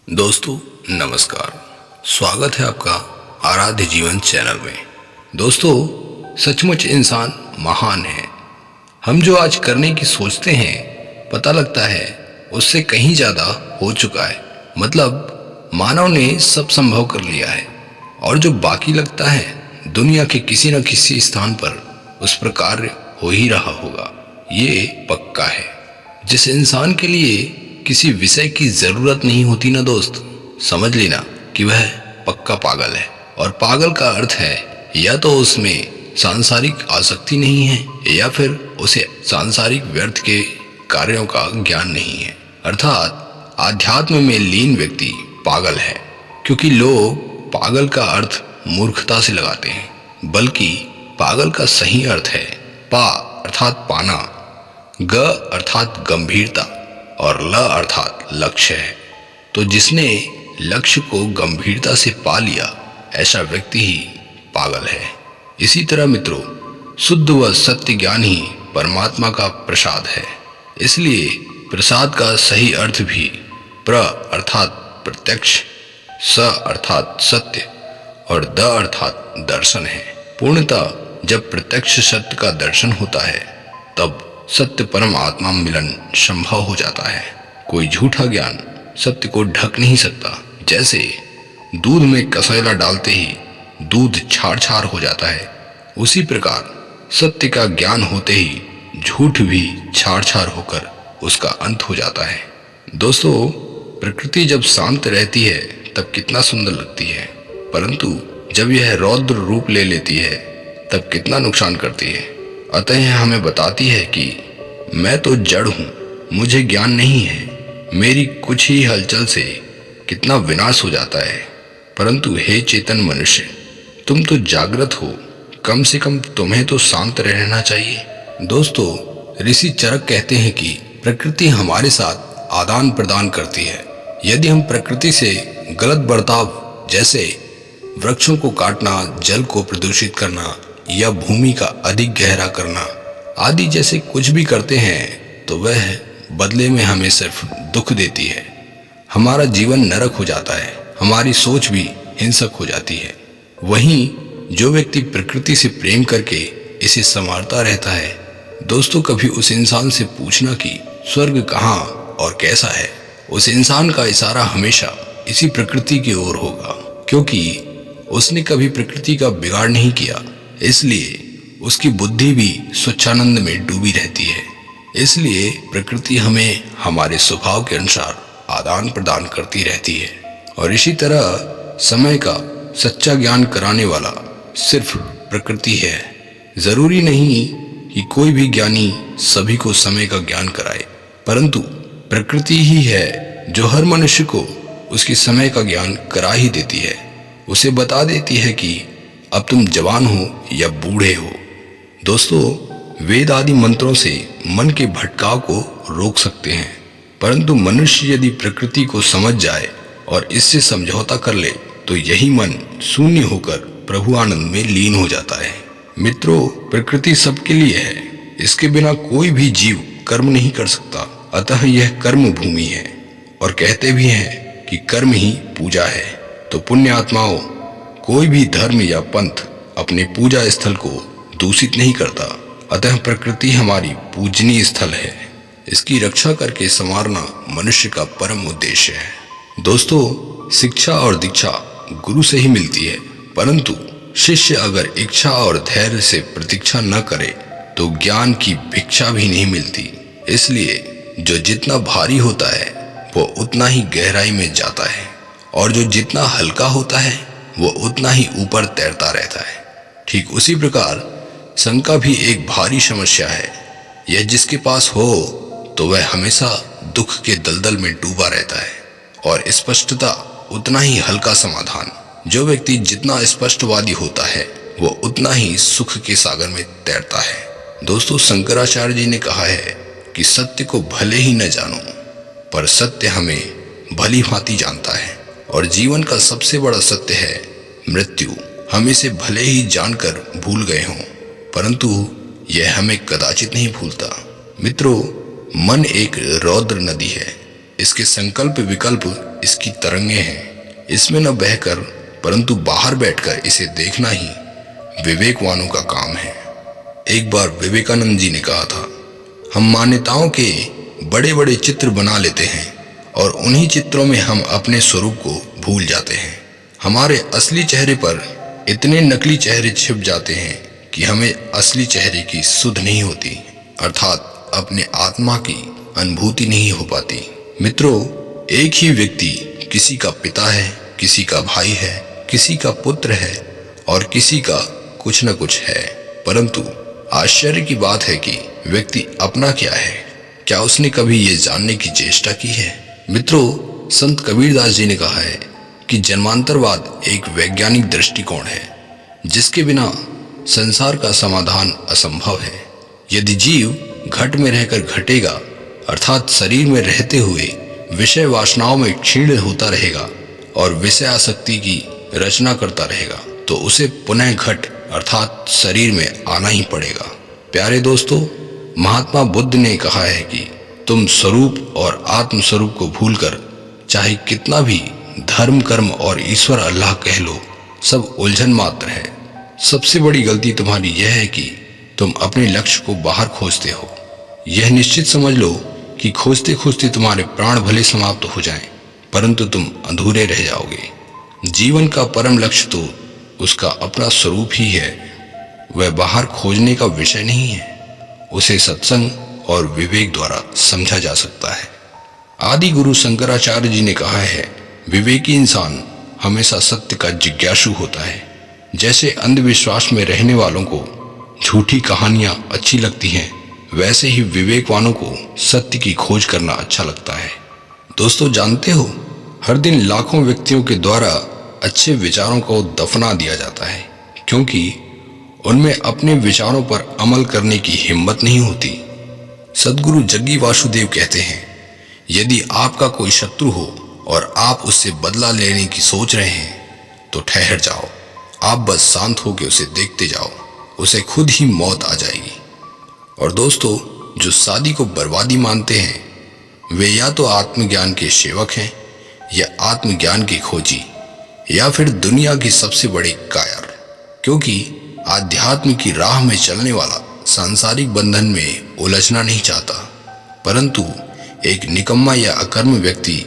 दोस्तों नमस्कार। स्वागत है आपका आराध्य जीवन चैनल में। दोस्तों सचमुच इंसान महान है। हम जो आज करने की सोचते हैं पता लगता है उससे कहीं ज़्यादा हो चुका है। मतलब मानव ने सब संभव कर लिया है और जो बाकी लगता है दुनिया के किसी न किसी स्थान पर उस पर कार्य हो ही रहा होगा, ये पक्का है। जिस इंसान के लिए किसी विषय की जरूरत नहीं होती ना दोस्त, समझ लेना कि वह पक्का पागल है। और पागल का अर्थ है या तो उसमें सांसारिक आसक्ति नहीं है या फिर उसे सांसारिक व्यर्थ के कार्यों का ज्ञान नहीं है। अर्थात आध्यात्म में लीन व्यक्ति पागल है। क्योंकि लोग पागल का अर्थ मूर्खता से लगाते हैं, बल्कि पागल का सही अर्थ है पा अर्थात पाना, ग अर्थात गंभीरता और ल अर्थात लक्ष्य है। तो जिसने लक्ष्य को गंभीरता से पा लिया ऐसा व्यक्ति ही पागल है। इसी तरह मित्रों, शुद्ध व सत्य ज्ञान ही परमात्मा का प्रसाद है। इसलिए प्रसाद का सही अर्थ भी प्र अर्थात प्रत्यक्ष, स अर्थात सत्य और द अर्थात दर्शन है। पूर्णतः जब प्रत्यक्ष सत्य का दर्शन होता है तब सत्य परम आत्मा मिलन संभव हो जाता है। कोई झूठा ज्ञान सत्य को ढक नहीं सकता। जैसे दूध में कसैला डालते ही दूध छार छार हो जाता है, उसी प्रकार सत्य का ज्ञान होते ही झूठ भी छार छार होकर उसका अंत हो जाता है। दोस्तों, प्रकृति जब शांत रहती है तब कितना सुंदर लगती है, परंतु जब यह रौद्र रूप ले लेती है तब कितना नुकसान करती है। अतः यह हमें बताती है कि मैं तो जड़ हूँ, मुझे ज्ञान नहीं है, मेरी कुछ ही हलचल से कितना विनाश हो जाता है। परंतु हे चेतन मनुष्य, तुम तो जागृत हो, कम से कम तुम्हें तो शांत रहना चाहिए। दोस्तों, ऋषि चरक कहते हैं कि प्रकृति हमारे साथ आदान प्रदान करती है। यदि हम प्रकृति से गलत बर्ताव, जैसे वृक्षों को काटना, जल को प्रदूषित करना या भूमि का अधिक गहरा करना आदि जैसे कुछ भी करते हैं तो वह बदले में हमें सिर्फ दुख देती है। हमारा जीवन नरक हो जाता है, हमारी सोच भी हिंसक हो जाती है। वहीं जो व्यक्ति प्रकृति से प्रेम करके इसे संवारता रहता है, दोस्तों कभी उस इंसान से पूछना कि स्वर्ग कहाँ और कैसा है, उस इंसान का इशारा हमेशा इसी प्रकृति की ओर होगा। क्योंकि उसने कभी प्रकृति का बिगाड़ नहीं किया, इसलिए उसकी बुद्धि भी स्वच्छानंद में डूबी रहती है। इसलिए प्रकृति हमें हमारे स्वभाव के अनुसार आदान प्रदान करती रहती है। और इसी तरह समय का सच्चा ज्ञान कराने वाला सिर्फ प्रकृति है। जरूरी नहीं कि कोई भी ज्ञानी सभी को समय का ज्ञान कराए, परंतु प्रकृति ही है जो हर मनुष्य को उसकी समय का ज्ञान करा ही देती है। उसे बता देती है कि अब तुम जवान हो या बूढ़े हो। दोस्तों, वेद आदि मंत्रों से मन के भटकाव को रोक सकते हैं, परंतु मनुष्य यदि प्रकृति को समझ जाए और इससे समझौता कर ले तो यही मन शून्य होकर प्रभु आनंद में लीन हो जाता है। मित्रों, प्रकृति सबके लिए है, इसके बिना कोई भी जीव कर्म नहीं कर सकता। अतः यह कर्म भूमि है और कहते भी हैं कि कर्म ही पूजा है। तो पुण्य आत्माओं, कोई भी धर्म या पंथ अपने पूजा स्थल को दूषित नहीं करता। अतः प्रकृति हमारी पूजनीय स्थल है, इसकी रक्षा करके संवारना मनुष्य का परम उद्देश्य है। दोस्तों, शिक्षा और दीक्षा गुरु से ही मिलती है, परंतु शिष्य अगर इच्छा और धैर्य से प्रतीक्षा न करे तो ज्ञान की भिक्षा भी नहीं मिलती। इसलिए जो जितना भारी होता है वो उतना ही गहराई में जाता है, और जो जितना हल्का होता है वो उतना ही ऊपर तैरता रहता है। ठीक उसी प्रकार शंका भी एक भारी समस्या है। यह जिसके पास हो तो वह हमेशा दुख के दलदल में डूबा रहता है, और स्पष्टता उतना ही हल्का समाधान। जो व्यक्ति जितना स्पष्टवादी होता है वो उतना ही सुख के सागर में तैरता है। दोस्तों, शंकराचार्य जी ने कहा है कि सत्य को भले ही न जानो, पर सत्य हमें भली भांति जानता है। और जीवन का सबसे बड़ा सत्य है मृत्यु। हम इसे भले ही जानकर भूल गए हों, परंतु यह हमें कदाचित नहीं भूलता। मित्रों, मन एक रौद्र नदी है, इसके संकल्प विकल्प इसकी तरंगे हैं। इसमें न बहकर परंतु बाहर बैठकर इसे देखना ही विवेकवानों का काम है। एक बार विवेकानंद जी ने कहा था, हम मान्यताओं के बड़े बड़े चित्र बना लेते हैं और उन्हीं चित्रों में हम अपने स्वरूप को भूल जाते हैं। हमारे असली चेहरे पर इतने नकली चेहरे छिप जाते हैं कि हमें असली चेहरे की सुध नहीं होती, अर्थात अपने आत्मा की अनुभूति नहीं हो पाती। मित्रों, एक ही व्यक्ति किसी का पिता है, किसी का भाई है, किसी का पुत्र है और किसी का कुछ न कुछ है, परंतु आश्चर्य की बात है कि व्यक्ति अपना क्या है? क्या उसने कभी ये जानने की चेष्टा की है? मित्रों, संत कबीरदास जी ने कहा है कि जन्मांतरवाद एक वैज्ञानिक दृष्टिकोण है जिसके बिना संसार का समाधान असंभव है। यदि जीव घट में रहकर घटेगा, अर्थात शरीर में रहते हुए विषय वासनाओं में क्षीण होता रहेगा और विषय आसक्ति की रचना करता रहेगा, तो उसे पुनः घट अर्थात शरीर में आना ही पड़ेगा। प्यारे दोस्तों, महात्मा बुद्ध ने कहा है कि तुम स्वरूप और आत्म स्वरूप को भूलकर चाहे कितना भी धर्म कर्म और ईश्वर अल्लाह कह लो, सब उलझन मात्र है। सबसे बड़ी गलती तुम्हारी यह है कि तुम अपने लक्ष्य को बाहर खोजते हो। यह निश्चित समझ लो कि खोजते खोजते तुम्हारे प्राण भले समाप्त हो जाएं, परंतु तुम अधूरे रह जाओगे। जीवन का परम लक्ष्य तो उसका अपना स्वरूप ही है, वह बाहर खोजने का विषय नहीं है। उसे सत्संग और विवेक द्वारा समझा जा सकता है। आदि गुरु शंकराचार्य जी ने कहा है, विवेकी इंसान हमेशा सत्य का जिज्ञासु होता है। जैसे अंधविश्वास में रहने वालों को झूठी कहानियां अच्छी लगती हैं, वैसे ही विवेकवानों को सत्य की खोज करना अच्छा लगता है। दोस्तों, जानते हो, हर दिन लाखों व्यक्तियों के द्वारा अच्छे विचारों को दफना दिया जाता है, क्योंकि उनमें अपने विचारों पर अमल करने की हिम्मत नहीं होती। सद्गुरु जग्गी वासुदेव कहते हैं, यदि आपका कोई शत्रु हो और आप उससे बदला लेने की सोच रहे हैं तो ठहर जाओ। आप बस शांत होकर उसे देखते जाओ, उसे खुद ही मौत आ जाएगी। और दोस्तों, जो शादी को बर्बादी मानते हैं वे या तो आत्मज्ञान के सेवक हैं या आत्मज्ञान के खोजी या फिर दुनिया की सबसे बड़ी कायर, क्योंकि आध्यात्म की राह में चलने वाला सांसारिक बंधन में उलझना नहीं चाहता, परंतु एक निकम्मा या अकर्म व्यक्ति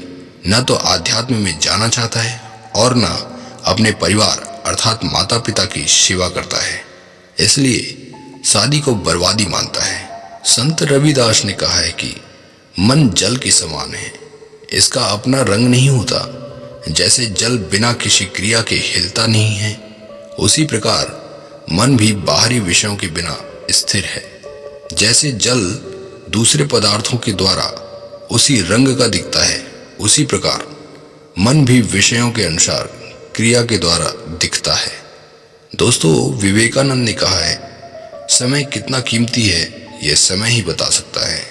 न तो आध्यात्म में जाना चाहता है और न अपने परिवार अर्थात माता पिता की सेवा करता है, इसलिए शादी को बर्बादी मानता है। संत रविदास ने कहा है कि मन जल के समान है, इसका अपना रंग नहीं होता। जैसे जल बिना किसी क्रिया के हिलता नहीं है, उसी प्रकार मन भी बाहरी विषयों के बिना स्थिर है। जैसे जल दूसरे पदार्थों के द्वारा उसी रंग का दिखता है, उसी प्रकार मन भी विषयों के अनुसार क्रिया के द्वारा दिखता है। दोस्तों, विवेकानंद ने कहा है, समय कितना कीमती है यह समय ही बता सकता है।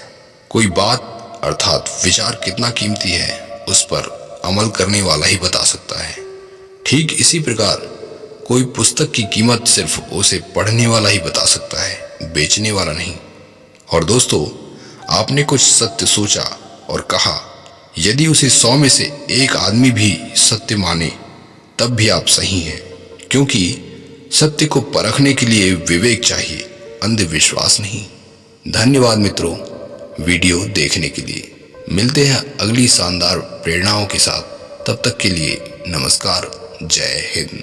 कोई बात अर्थात विचार कितना कीमती है उस पर अमल करने वाला ही बता सकता है। ठीक इसी प्रकार कोई पुस्तक की कीमत सिर्फ उसे पढ़ने वाला ही बता सकता है, बेचने वाला नहीं। और दोस्तों, आपने कुछ सत्य सोचा और कहा, यदि उसे 100 में से एक आदमी भी सत्य माने तब भी आप सही हैं, क्योंकि सत्य को परखने के लिए विवेक चाहिए, अंधविश्वास नहीं। धन्यवाद मित्रों, वीडियो देखने के लिए। मिलते हैं अगली शानदार प्रेरणाओं के साथ, तब तक के लिए नमस्कार, जय हिंद।